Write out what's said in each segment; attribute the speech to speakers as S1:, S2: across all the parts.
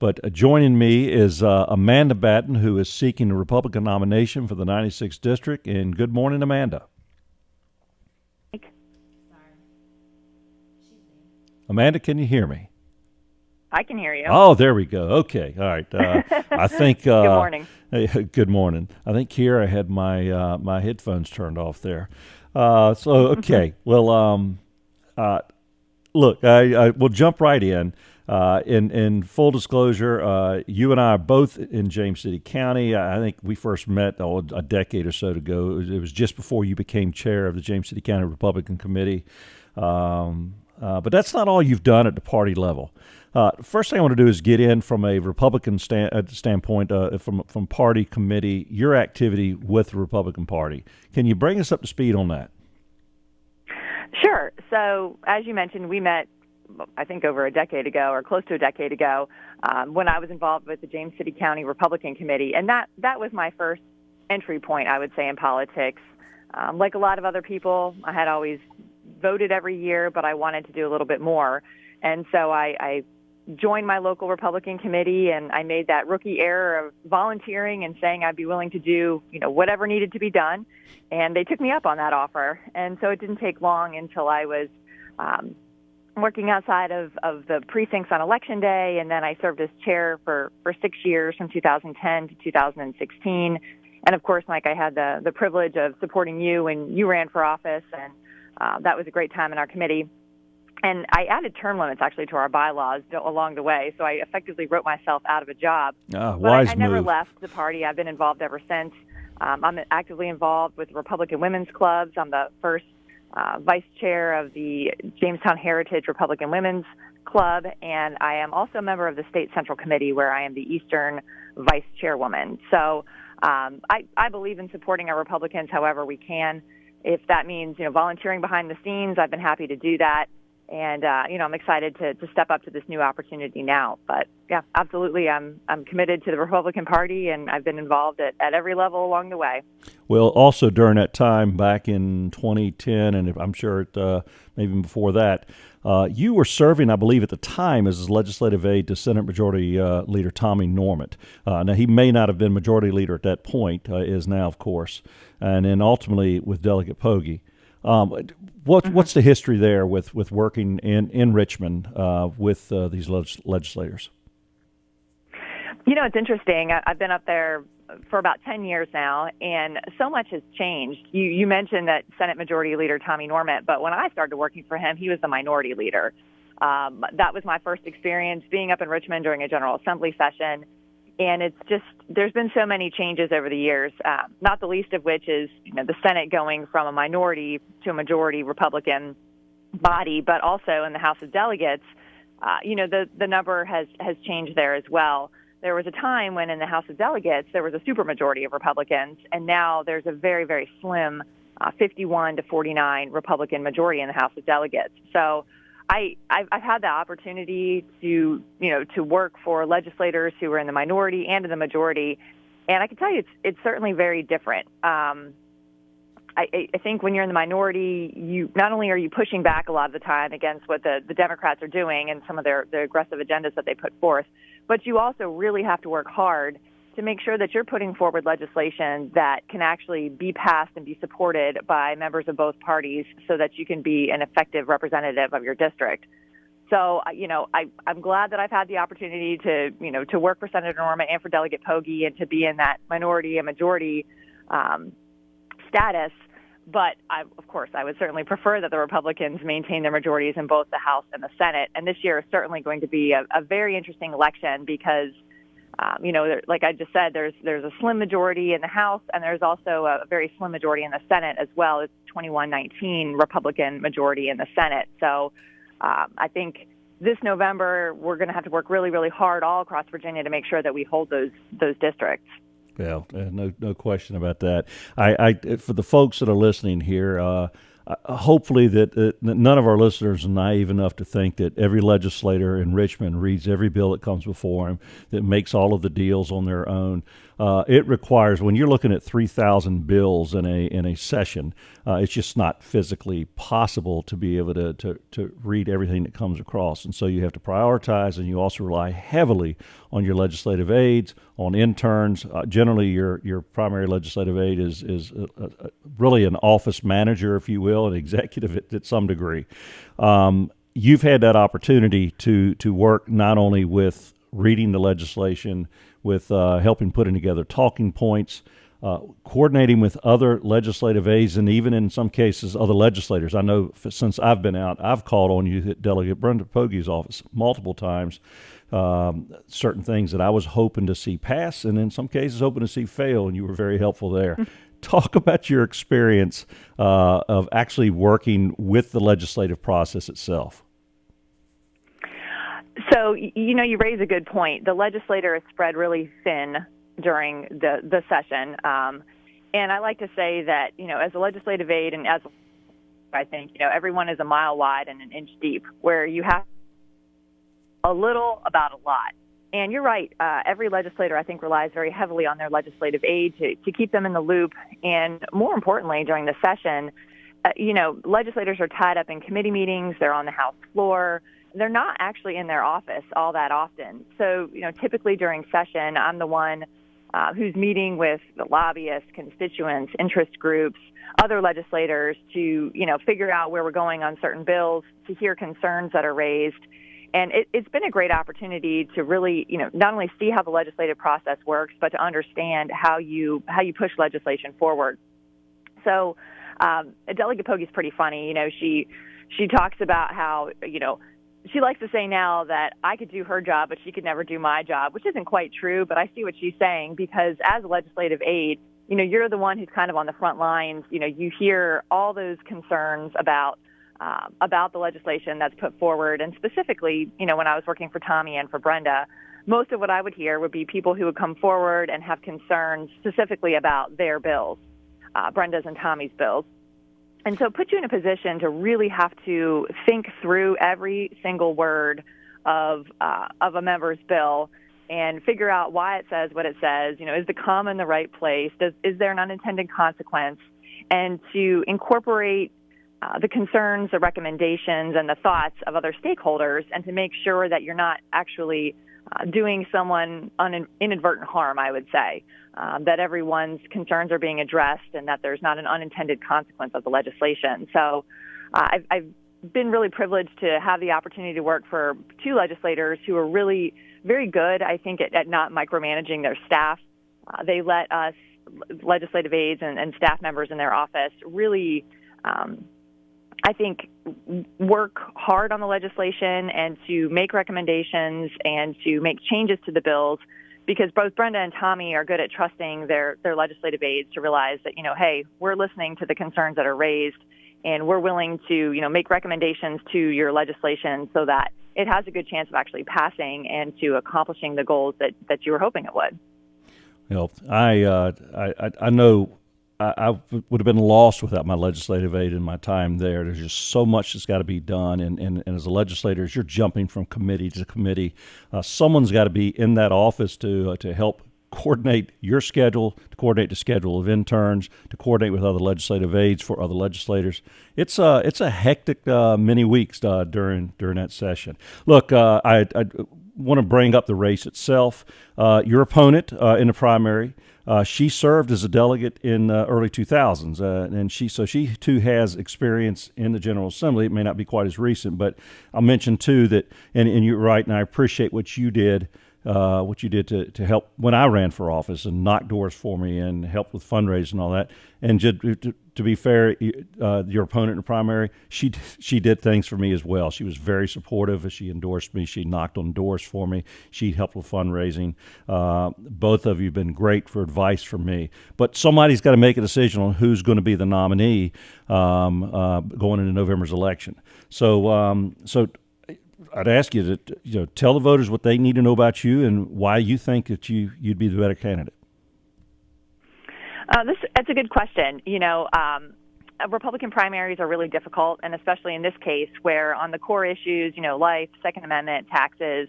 S1: But joining me is Amanda Batten, who is seeking a Republican nomination for the 96th District. And good morning, Amanda. Amanda, can you hear me?
S2: I can hear you.
S1: Oh, there we go. Okay. All right. I think.
S2: Good morning.
S1: Good morning. I think Kira had my headphones turned off there. Okay. Well, look, we'll jump right in. In full disclosure, you and I are both in James City County. I think we first met a decade or so ago. It was just before you became chair of the James City County Republican Committee. But that's not all you've done at the party level. First thing I want to do is get in from a Republican standpoint, from party committee, your activity with the Republican Party. Can you bring us up to speed on that?
S2: Sure. So, as you mentioned, we met, I think, over a decade ago, or close to a decade ago, when I was involved with the James City County Republican Committee. And that was my first entry point, I would say, in politics. Like a lot of other people, I had always voted every year, but I wanted to do a little bit more. And so I joined my local Republican committee, and I made that rookie error of volunteering and saying I'd be willing to do, whatever needed to be done. And they took me up on that offer. And so it didn't take long until I was working outside of the precincts on Election Day. And then I served as chair for 6 years from 2010 to 2016. And of course, Mike, I had the privilege of supporting you when you ran for office. And that was a great time in our committee. And I added term limits, actually, to our bylaws along the way. So I effectively wrote myself out of a job.
S1: Wise
S2: I never
S1: move.
S2: left the party. I've been involved ever since. I'm actively involved with Republican Women's Clubs. I'm the first vice chair of the Jamestown Heritage Republican Women's Club. And I am also a member of the State Central Committee, where I am the Eastern vice chairwoman. So I believe in supporting our Republicans however we can. If that means, volunteering behind the scenes, I've been happy to do that. And, I'm excited to step up to this new opportunity now. But, yeah, absolutely, I'm committed to the Republican Party, and I've been involved at every level along the way.
S1: Well, also during that time back in 2010, and I'm sure maybe before that, you were serving, I believe at the time, as legislative aide to Senate Majority Leader Tommy Norment. Now, he may not have been Majority Leader at that point, is now, of course, and then ultimately with Delegate Pogge. What's the history there with working in Richmond with these legislators?
S2: It's interesting. I've been up there for about 10 years now, and so much has changed. You mentioned that Senate Majority Leader Tommy Norment, but when I started working for him, he was the minority leader. That was my first experience being up in Richmond during a General Assembly session. And it's just, there's been so many changes over the years, not the least of which is, the Senate going from a minority to a majority Republican body, but also in the House of Delegates, the number has changed there as well. There was a time when in the House of Delegates, there was a supermajority of Republicans, and now there's a very, very slim 51 to 49 Republican majority in the House of Delegates. So I've had the opportunity to work for legislators who are in the minority and in the majority, and I can tell you it's certainly very different. I think when you're in the minority, you not only are you pushing back a lot of the time against what the Democrats are doing and some of their aggressive agendas that they put forth, but you also really have to work hard to make sure that you're putting forward legislation that can actually be passed and be supported by members of both parties so that you can be an effective representative of your district. So, I'm glad that I've had the opportunity to work for Senator Norment and for Delegate Pogge and to be in that minority and majority status. But, of course, I would certainly prefer that the Republicans maintain their majorities in both the House and the Senate. And this year is certainly going to be a very interesting election because like I just said, there's a slim majority in the House, and there's also a very slim majority in the Senate as well. It's 21-19 Republican majority in the Senate. So I think this November we're going to have to work really, really hard all across Virginia to make sure that we hold those districts.
S1: Yeah, no question about that. I for the folks that are listening here, hopefully that none of our listeners are naive enough to think that every legislator in Richmond reads every bill that comes before him, that makes all of the deals on their own. It requires, when you're looking at 3,000 bills in a session, it's just not physically possible to be able to read everything that comes across. And so you have to prioritize, and you also rely heavily on your legislative aides, on interns. Generally, your primary legislative aide is really an office manager, if you will, an executive at some degree. You've had that opportunity to work not only with reading the legislation, with helping putting together talking points, coordinating with other legislative aides, and even in some cases other legislators. I know since I've been out, I've called on you at Delegate Brenda Pogge's office multiple times, certain things that I was hoping to see pass, and in some cases hoping to see fail, and you were very helpful there. Talk about your experience of actually working with the legislative process itself.
S2: So, you raise a good point. The legislator is spread really thin during the session. And I like to say that, as a legislative aide and as I think, everyone is a mile wide and an inch deep, where you have a little about a lot. And you're right. Every legislator, I think, relies very heavily on their legislative aide to keep them in the loop. And more importantly, during the session, legislators are tied up in committee meetings. They're on the House floor. They're not actually in their office all that often. So, typically during session, I'm the one who's meeting with the lobbyists, constituents, interest groups, other legislators to, figure out where we're going on certain bills, to hear concerns that are raised. And it's been a great opportunity to really, not only see how the legislative process works, but to understand how you push legislation forward. So Delegate Pogge's pretty funny. She talks about how, she likes to say now that I could do her job, but she could never do my job, which isn't quite true, but I see what she's saying, because as a legislative aide, you're the one who's kind of on the front lines. You hear all those concerns about the legislation that's put forward. And specifically, when I was working for Tommy and for Brenda, most of what I would hear would be people who would come forward and have concerns specifically about their bills, Brenda's and Tommy's bills. And so it puts you in a position to really have to think through every single word of a member's bill and figure out why it says what it says. Is the comma in the right place? Is there an unintended consequence? And to incorporate the concerns, the recommendations, and the thoughts of other stakeholders, and to make sure that you're not actually doing someone inadvertent harm, I would say, that everyone's concerns are being addressed and that there's not an unintended consequence of the legislation. So I've been really privileged to have the opportunity to work for two legislators who are really very good, I think, at not micromanaging their staff. They let us, legislative aides and staff members in their office, really, I think, work hard on the legislation and to make recommendations and to make changes to the bills, because both Brenda and Tommy are good at trusting their legislative aides to realize that, hey, we're listening to the concerns that are raised and we're willing to, make recommendations to your legislation so that it has a good chance of actually passing and to accomplishing the goals that you were hoping it would.
S1: I know I would have been lost without my legislative aide in my time there. There's just so much that's got to be done. And as a legislator, as you're jumping from committee to committee, someone's got to be in that office to help coordinate your schedule, to coordinate the schedule of interns, to coordinate with other legislative aides for other legislators. It's a hectic many weeks during that session. Look, I want to bring up the race itself. Your opponent in the primary, she served as a delegate in early 2000s, and she too has experience in the General Assembly. It may not be quite as recent, but I'll mention too that, and you're right, and I appreciate what you did to help when I ran for office and knock doors for me and help with fundraising and all that. And to be fair, your opponent in the primary, she did things for me as well. She was very supportive. She endorsed me. She knocked on doors for me. She helped with fundraising. Both of you have been great for advice from me. But somebody's got to make a decision on who's going to be the nominee going into November's election. So I'd ask you to tell the voters what they need to know about you and why you think that you'd be the better candidate.
S2: That's a good question. Republican primaries are really difficult, and especially in this case where on the core issues, life, Second Amendment, taxes,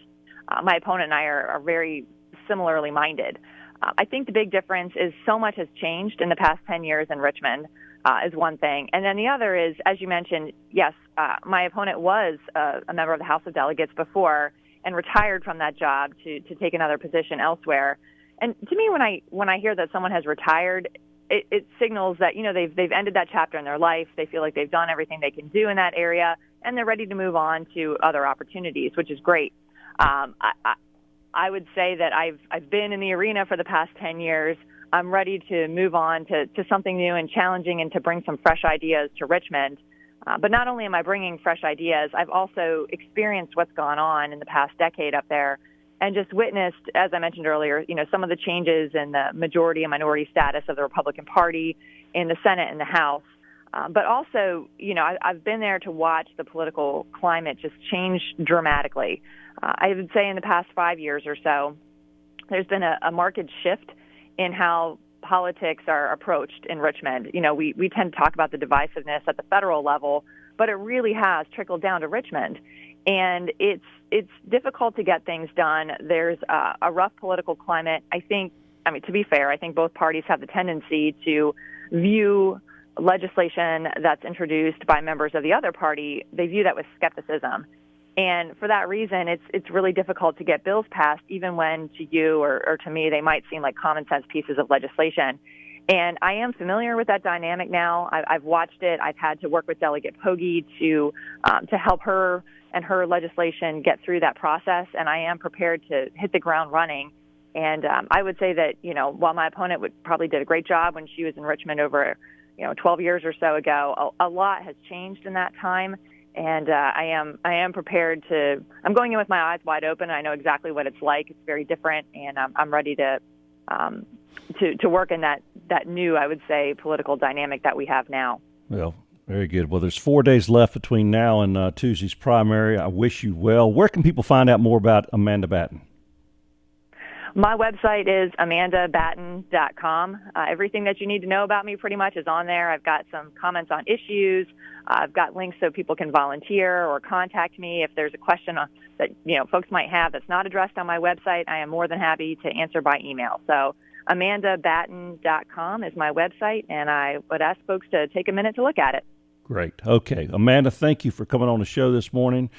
S2: my opponent and I are very similarly minded. I think the big difference is so much has changed in the past 10 years in Richmond is one thing. And then the other is, as you mentioned, yes, my opponent was a member of the House of Delegates before and retired from that job to take another position elsewhere. And to me, when I hear that someone has retired, it signals that, they've ended that chapter in their life. They feel like they've done everything they can do in that area, and they're ready to move on to other opportunities, which is great. I would say that I've been in the arena for the past 10 years. I'm ready to move on to something new and challenging and to bring some fresh ideas to Richmond. But not only am I bringing fresh ideas, I've also experienced what's gone on in the past decade up there and just witnessed, as I mentioned earlier, some of the changes in the majority and minority status of the Republican Party in the Senate and the House. But also, I've been there to watch the political climate just change dramatically. I would say in the past 5 years or so, there's been a marked shift in how politics are approached in Richmond. We tend to talk about the divisiveness at the federal level, but it really has trickled down to Richmond. And it's difficult to get things done. There's a rough political climate. To be fair, I think both parties have the tendency to view legislation that's introduced by members of the other party, they view that with skepticism. And for that reason, it's really difficult to get bills passed, even when to you or to me, they might seem like common sense pieces of legislation. And I am familiar with that dynamic now. I've watched it. I've had to work with Delegate Pogge to help her and her legislation get through that process. And I am prepared to hit the ground running. And I would say that, while my opponent probably did a great job when she was in Richmond over, 12 years or so ago, a lot has changed in that time. And I am prepared to. I'm going in with my eyes wide open. I know exactly what it's like. It's very different, and I'm ready to work in that new, I would say, political dynamic that we have now.
S1: Well, very good. Well, there's 4 days left between now and Tuesday's primary. I wish you well. Where can people find out more about Amanda Batten?
S2: My website is amandabatten.com. Everything that you need to know about me pretty much is on there. I've got some comments on issues. I've got links so people can volunteer or contact me if there's a question that folks might have that's not addressed on my website. I am more than happy to answer by email. So amandabatten.com is my website, and I would ask folks to take a minute to look at it.
S1: Great. Okay. Amanda, thank you for coming on the show this morning.